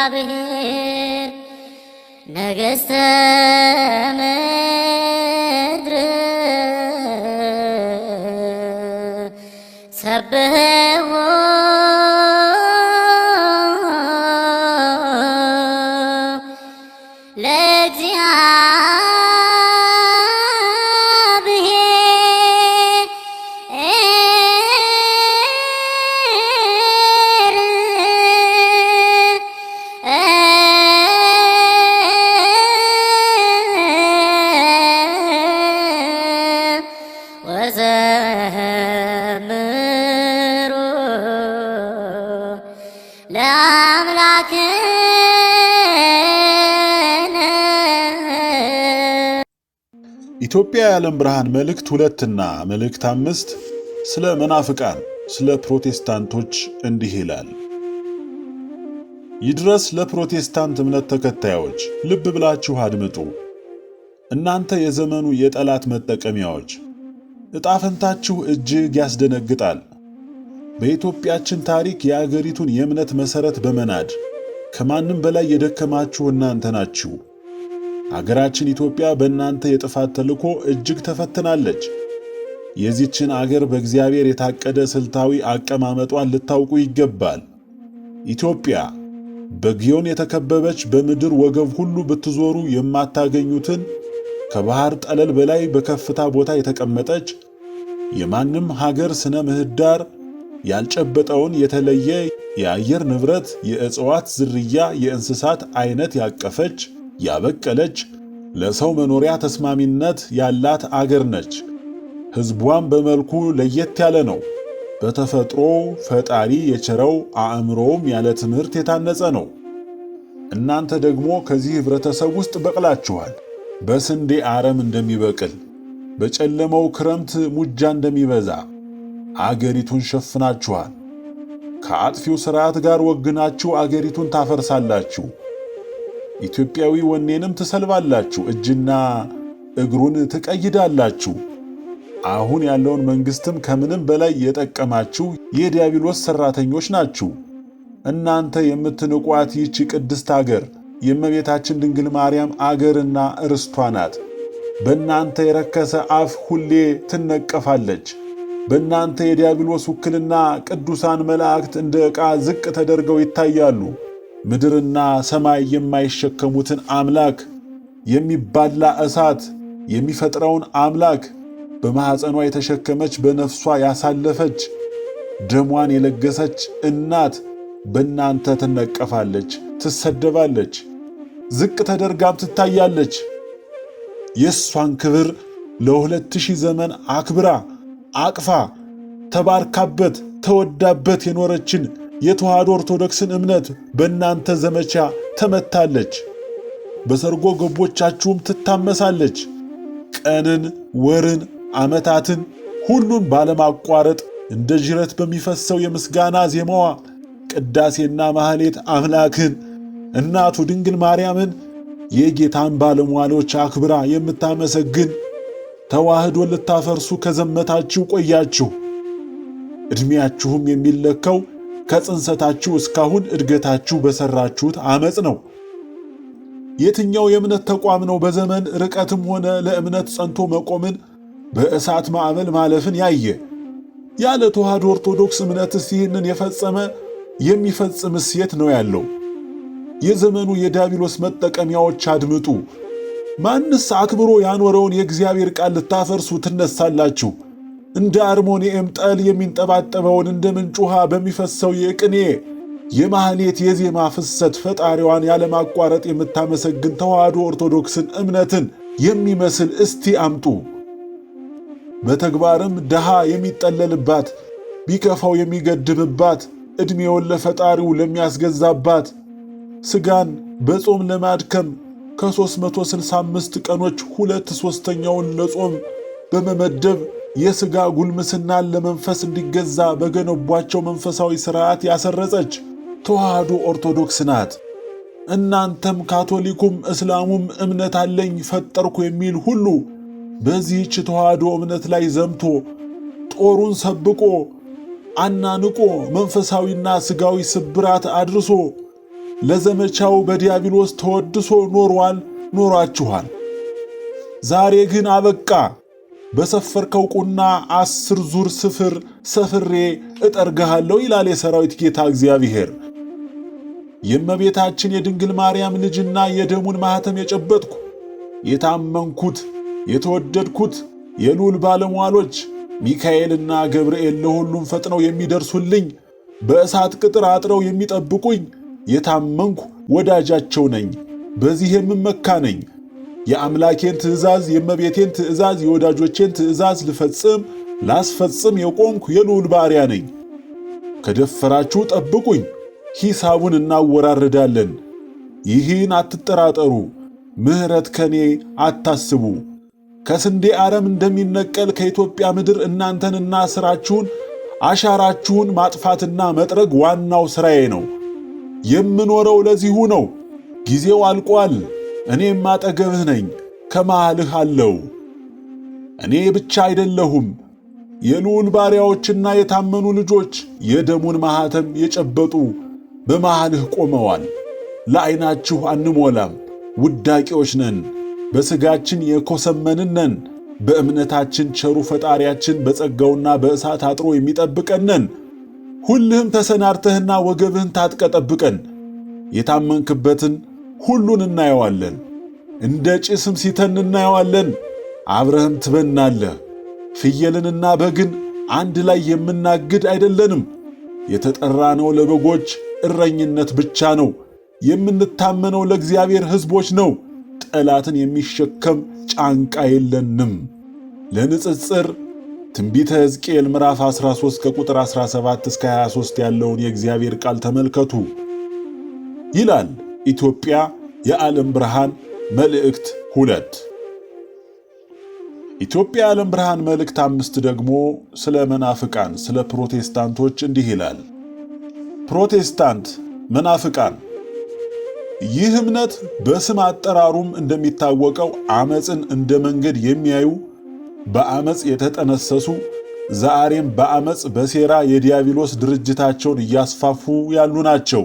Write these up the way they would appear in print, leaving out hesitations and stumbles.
በእግዚአብሔር ነገሥተ ምድር ሰብሕዎ ኢትዮጵያ የዓለም ብርሃን መልእክት 2 እና መልእክት 5 ስለ መናፍቃን ስለ ፕሮቴስታንቶች እንዲህ ይላል። ይድረስ ለፕሮቴስታንት እምነት ተከታዮች ልብ ብላችሁ አድምጡ። እናንተ የዘመኑ የጠላት መጠቀሚያዎች ዕጣ ፈንታችሁ እጅግ ያስደነግጣል። በኢትዮጵያችን ታሪክ የአገሪቱን የእምነት መሠረት በመናድ ከማንም በላይ የደከማችሁ እናንተ ናችሁ። አገራችን ኢትዮጵያ በእናንተ የጥፋት ተልኮ እጅግ ተፈትናለች። የዚችን አገር በእግዚአብሔር የታቀደ ስልታዊ አቀማመጧን ልታውቁ ይገባል። ኢትዮጵያ በግዮን የተከበበች በምድር ወገብ ሁሉ ብትዞሩ የማታገኙትን ከባህር ጠለል በላይ በከፍታ ቦታ የተቀመጠች የማንም ሀገር ስነ ምህዳር ያልጨበጠውን የተለየ የአየር ንብረት፣ የእጽዋት ዝርያ፣ የእንስሳት አይነት ያቀፈች ያበቀለች ለሰው መኖሪያ ተስማሚነት ያላት አገር ነች። ሕዝቧም በመልኩ ለየት ያለ ነው። በተፈጥሮ ፈጣሪ የቸረው አእምሮም ያለ ትምህርት የታነጸ ነው። እናንተ ደግሞ ከዚህ ህብረተሰብ ውስጥ በቅላችኋል። በስንዴ አረም እንደሚበቅል በጨለመው ክረምት ሙጃ እንደሚበዛ አገሪቱን ሸፍናችኋል። ከአጥፊው ሥርዓት ጋር ወግናችሁ አገሪቱን ታፈርሳላችሁ። ኢትዮጵያዊ ወኔንም ትሰልባላችሁ፣ እጅና እግሩን ትቀይዳላችሁ። አሁን ያለውን መንግስትም ከምንም በላይ የጠቀማችሁ የዲያብሎስ ሰራተኞች ናችሁ። እናንተ የምትንቋት ይህች ቅድስት አገር የእመቤታችን ድንግል ማርያም አገርና ርስቷ ናት። በእናንተ የረከሰ አፍ ሁሌ ትነቀፋለች። በእናንተ የዲያብሎስ ውክልና ቅዱሳን መላእክት እንደ ዕቃ ዝቅ ተደርገው ይታያሉ። ምድርና ሰማይ የማይሸከሙትን አምላክ የሚባላ እሳት የሚፈጥረውን አምላክ በማኅፀኗ የተሸከመች በነፍሷ ያሳለፈች ደሟን የለገሰች እናት በእናንተ ትነቀፋለች፣ ትሰደባለች፣ ዝቅ ተደርጋም ትታያለች። የእሷን ክብር ለ2000 ዘመን አክብራ አቅፋ ተባርካበት ተወዳበት የኖረችን የተዋሕዶ ኦርቶዶክስን እምነት በእናንተ ዘመቻ ተመታለች። በሰርጎ ገቦቻችሁም ትታመሳለች። ቀንን፣ ወርን፣ ዓመታትን ሁሉን ባለማቋረጥ እንደ ጅረት በሚፈሰው የምስጋና ዜማዋ ቅዳሴና ማህሌት አምላክን እናቱ ድንግል ማርያምን የጌታን ባለሟሎች አክብራ የምታመሰግን ተዋሕዶ ልታፈርሱ ከዘመታችሁ ቆያችሁ። ዕድሜያችሁም የሚለካው ከጽንሰታችሁ እስካሁን እድገታችሁ በሰራችሁት አመጽ ነው። የትኛው የእምነት ተቋም ነው በዘመን ርቀትም ሆነ ለእምነት ጸንቶ መቆምን በእሳት ማዕበል ማለፍን ያየ? ያለ ተዋሕዶ ኦርቶዶክስ እምነትስ ይህንን የፈጸመ የሚፈጽምስ የት ነው ያለው? የዘመኑ የዲያብሎስ መጠቀሚያዎች አድምጡ። ማንስ አክብሮ ያኖረውን የእግዚአብሔር ቃል ልታፈርሱ ትነሳላችሁ? እንደ አርሞንኤም ጠል የሚንጠባጠበውን እንደ ምንጭ ውሃ በሚፈሰው የቅኔ የማህሌት የዜማ ፍሰት ፈጣሪዋን ያለማቋረጥ የምታመሰግን ተዋሕዶ ኦርቶዶክስን እምነትን የሚመስል እስቲ አምጡ። በተግባርም ድሃ የሚጠለልባት ቢከፋው የሚገድብባት ዕድሜውን ለፈጣሪው ለሚያስገዛባት ሥጋን በጾም ለማድከም ከ365 ቀኖች 2/3ኛውን ለጾም በመመደብ የሥጋ ጉልምስናን ለመንፈስ እንዲገዛ በገነቧቸው መንፈሳዊ ሥርዓት ያሰረጸች ተዋህዶ ኦርቶዶክስ ናት። እናንተም ካቶሊኩም እስላሙም እምነት አለኝ ፈጠርኩ የሚል ሁሉ በዚህች ተዋህዶ እምነት ላይ ዘምቶ ጦሩን ሰብቆ አናንቆ መንፈሳዊና ሥጋዊ ስብራት አድርሶ ለዘመቻው በዲያብሎስ ተወድሶ ኖሯችኋል። ዛሬ ግን አበቃ። በሰፈርከው ቁና 10 ዙር ስፍር ሰፍሬ እጠርግሃለሁ ይላል የሰራዊት ጌታ እግዚአብሔር። የእመቤታችን የድንግል ማርያም ልጅና የደሙን ማኅተም የጨበጥኩ የታመንኩት የተወደድኩት የልዑል ባለሟሎች ሚካኤልና ገብርኤል ለሁሉም ፈጥነው የሚደርሱልኝ በእሳት ቅጥር አጥረው የሚጠብቁኝ የታመንኩ ወዳጃቸው ነኝ። በዚህ የምመካ ነኝ። የአምላኬን ትእዛዝ የእመቤቴን ትእዛዝ የወዳጆቼን ትእዛዝ ላስፈጽም የቆምኩ የልዑል ባሪያ ነኝ። ከደፈራችሁ ጠብቁኝ፣ ሂሳቡን እናወራርዳለን። ይህን አትጠራጠሩ፣ ምሕረት ከኔ አታስቡ። ከስንዴ አረም እንደሚነቀል ከኢትዮጵያ ምድር እናንተንና ሥራችሁን አሻራችሁን ማጥፋትና መጥረግ ዋናው ሥራዬ ነው። የምኖረው ለዚሁ ነው። ጊዜው አልቋል። እኔም አጠገብህ ነኝ፣ ከመሃልህ አለው። እኔ ብቻ አይደለሁም፣ የልዑል ባሪያዎችና የታመኑ ልጆች የደሙን ማኅተም የጨበጡ በመሃልህ ቆመዋል። ለዐይናችሁ አንሞላም፣ ውዳቂዎች ነን፣ በሥጋችን የኮሰመንን ነን። በእምነታችን ቸሩ ፈጣሪያችን በጸጋውና በእሳት አጥሮ የሚጠብቀን ነን። ሁልህም ተሰናድተህና ወገብህን ታጥቀ ጠብቀን። የታመንክበትን ሁሉን እናየዋለን። እንደ ጭስም ሲተን እናየዋለን። አብረህም ትበናለህ። ፍየልንና በግን አንድ ላይ የምናግድ አይደለንም። የተጠራነው ለበጎች እረኝነት ብቻ ነው። የምንታመነው ለእግዚአብሔር ሕዝቦች ነው። ጠላትን የሚሸከም ጫንቃ የለንም። ለንጽጽር ትንቢተ ሕዝቅኤል ምዕራፍ 13 ከቁጥር 17 እስከ 23 ያለውን የእግዚአብሔር ቃል ተመልከቱ ይላል ኢትዮጵያ የዓለም ብርሃን መልእክት 2። ኢትዮጵያ የዓለም ብርሃን መልእክት 5 ደግሞ ስለ መናፍቃን ስለ ፕሮቴስታንቶች እንዲህ ይላል። ፕሮቴስታንት መናፍቃን። ይህ እምነት በስም አጠራሩም እንደሚታወቀው ዓመፅን እንደ መንገድ የሚያዩ በዓመፅ የተጠነሰሱ ዛሬም በዓመፅ በሴራ የዲያብሎስ ድርጅታቸውን እያስፋፉ ያሉ ናቸው።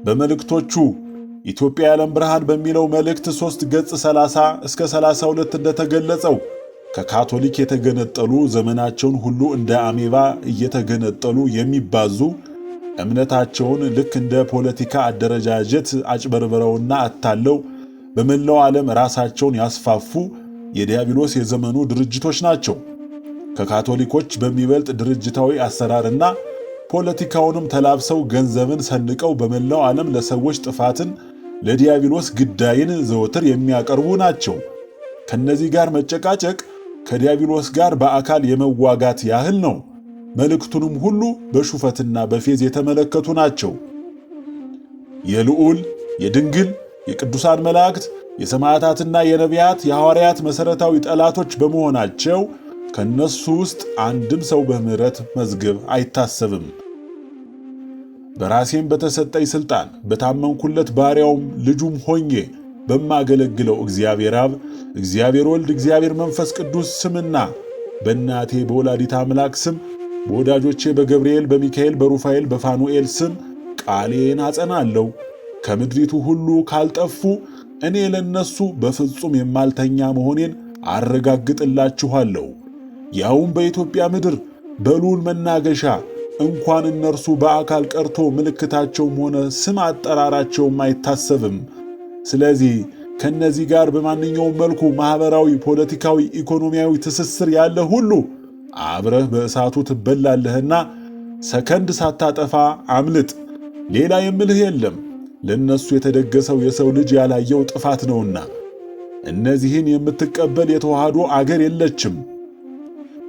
በመልእክቶቹ ኢትዮጵያ የዓለም ብርሃን በሚለው መልእክት 3 ገጽ 30 እስከ 32 እንደተገለጸው ከካቶሊክ የተገነጠሉ ዘመናቸውን ሁሉ እንደ አሜባ እየተገነጠሉ የሚባዙ እምነታቸውን ልክ እንደ ፖለቲካ አደረጃጀት አጭበርብረውና አታለው በመላው ዓለም ራሳቸውን ያስፋፉ የዲያብሎስ የዘመኑ ድርጅቶች ናቸው። ከካቶሊኮች በሚበልጥ ድርጅታዊ አሰራርና ፖለቲካውንም ተላብሰው ገንዘብን ሰንቀው በመላው ዓለም ለሰዎች ጥፋትን ለዲያብሎስ ግዳይን ዘወትር የሚያቀርቡ ናቸው። ከነዚህ ጋር መጨቃጨቅ ከዲያብሎስ ጋር በአካል የመዋጋት ያህል ነው። መልእክቱንም ሁሉ በሹፈትና በፌዝ የተመለከቱ ናቸው። የልዑል የድንግል የቅዱሳን መላእክት የሰማዕታትና የነቢያት የሐዋርያት መሠረታዊ ጠላቶች በመሆናቸው ከነሱ ውስጥ አንድም ሰው በምሕረት መዝገብ አይታሰብም። በራሴም በተሰጠኝ ሥልጣን በታመንኩለት ባሪያውም ልጁም ሆኜ በማገለግለው እግዚአብሔር አብ፣ እግዚአብሔር ወልድ፣ እግዚአብሔር መንፈስ ቅዱስ ስምና በእናቴ በወላዲት አምላክ ስም በወዳጆቼ በገብርኤል፣ በሚካኤል፣ በሩፋኤል፣ በፋኑኤል ስም ቃሌን አጸናለሁ። ከምድሪቱ ሁሉ ካልጠፉ እኔ ለነሱ በፍጹም የማልተኛ መሆኔን አረጋግጥላችኋለሁ። ያውም በኢትዮጵያ ምድር በልዑል መናገሻ እንኳን እነርሱ በአካል ቀርቶ ምልክታቸውም ሆነ ስም አጠራራቸውም አይታሰብም። ስለዚህ ከነዚህ ጋር በማንኛውም መልኩ ማኅበራዊ፣ ፖለቲካዊ፣ ኢኮኖሚያዊ ትስስር ያለ ሁሉ አብረህ በእሳቱ ትበላለህና ሰከንድ ሳታጠፋ አምልጥ። ሌላ የምልህ የለም። ለነሱ የተደገሰው የሰው ልጅ ያላየው ጥፋት ነውና እነዚህን የምትቀበል የተዋህዶ አገር የለችም።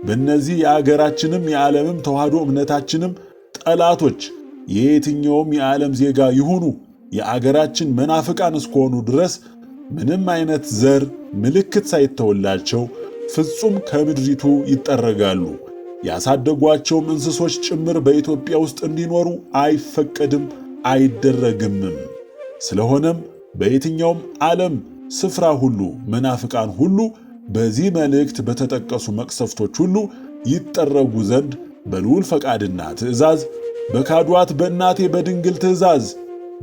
በእነዚህ የአገራችንም የዓለምም ተዋህዶ እምነታችንም ጠላቶች የየትኛውም የዓለም ዜጋ ይሁኑ የአገራችን መናፍቃን እስከሆኑ ድረስ ምንም አይነት ዘር ምልክት ሳይተወላቸው ፍጹም ከምድሪቱ ይጠረጋሉ። ያሳደጓቸውም እንስሶች ጭምር በኢትዮጵያ ውስጥ እንዲኖሩ አይፈቀድም አይደረግምም። ስለሆነም በየትኛውም ዓለም ስፍራ ሁሉ መናፍቃን ሁሉ በዚህ መልእክት በተጠቀሱ መቅሰፍቶች ሁሉ ይጠረጉ ዘንድ በልዑል ፈቃድና ትእዛዝ በካዷት በእናቴ በድንግል ትእዛዝ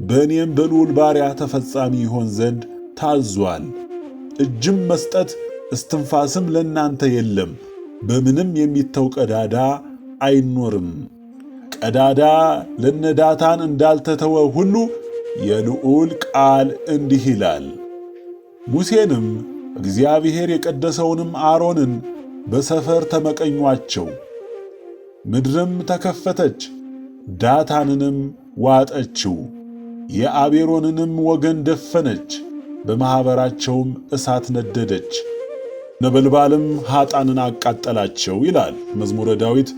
በእኔም በልዑል ባሪያ ተፈጻሚ ይሆን ዘንድ ታዟል። እጅም መስጠት እስትንፋስም ለእናንተ የለም። በምንም የሚተው ቀዳዳ አይኖርም። ቀዳዳ ለነዳታን እንዳልተተወ ሁሉ የልዑል ቃል እንዲህ ይላል። ሙሴንም እግዚአብሔር የቀደሰውንም አሮንን በሰፈር ተመቀኟቸው። ምድርም ተከፈተች፣ ዳታንንም ዋጠችው፣ የአቤሮንንም ወገን ደፈነች። በማኅበራቸውም እሳት ነደደች፣ ነበልባልም ኀጣንን አቃጠላቸው ይላል መዝሙረ ዳዊት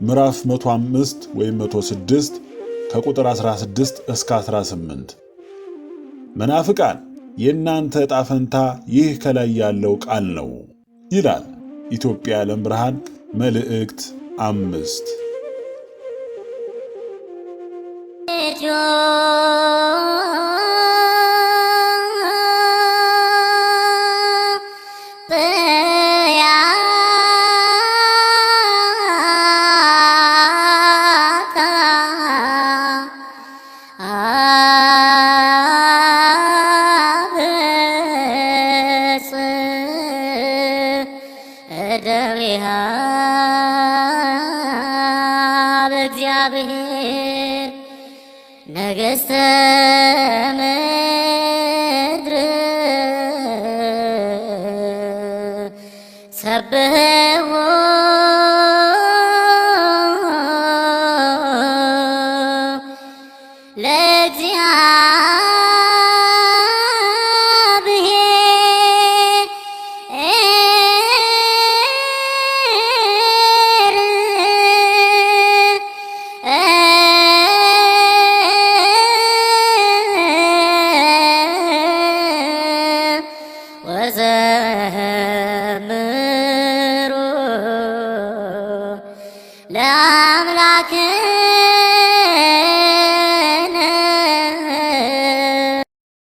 ምዕራፍ 105 ወይም 106 ከቁጥር 16 እስከ 18። መናፍቃን የእናንተ ዕጣ ፈንታ ይህ ከላይ ያለው ቃል ነው ይላል ኢትዮጵያ የዓለም ብርሃን መልእክት 5። በእግዚአብሔር ነገሥተ ምድር ሰብሕዎ ለአምላክ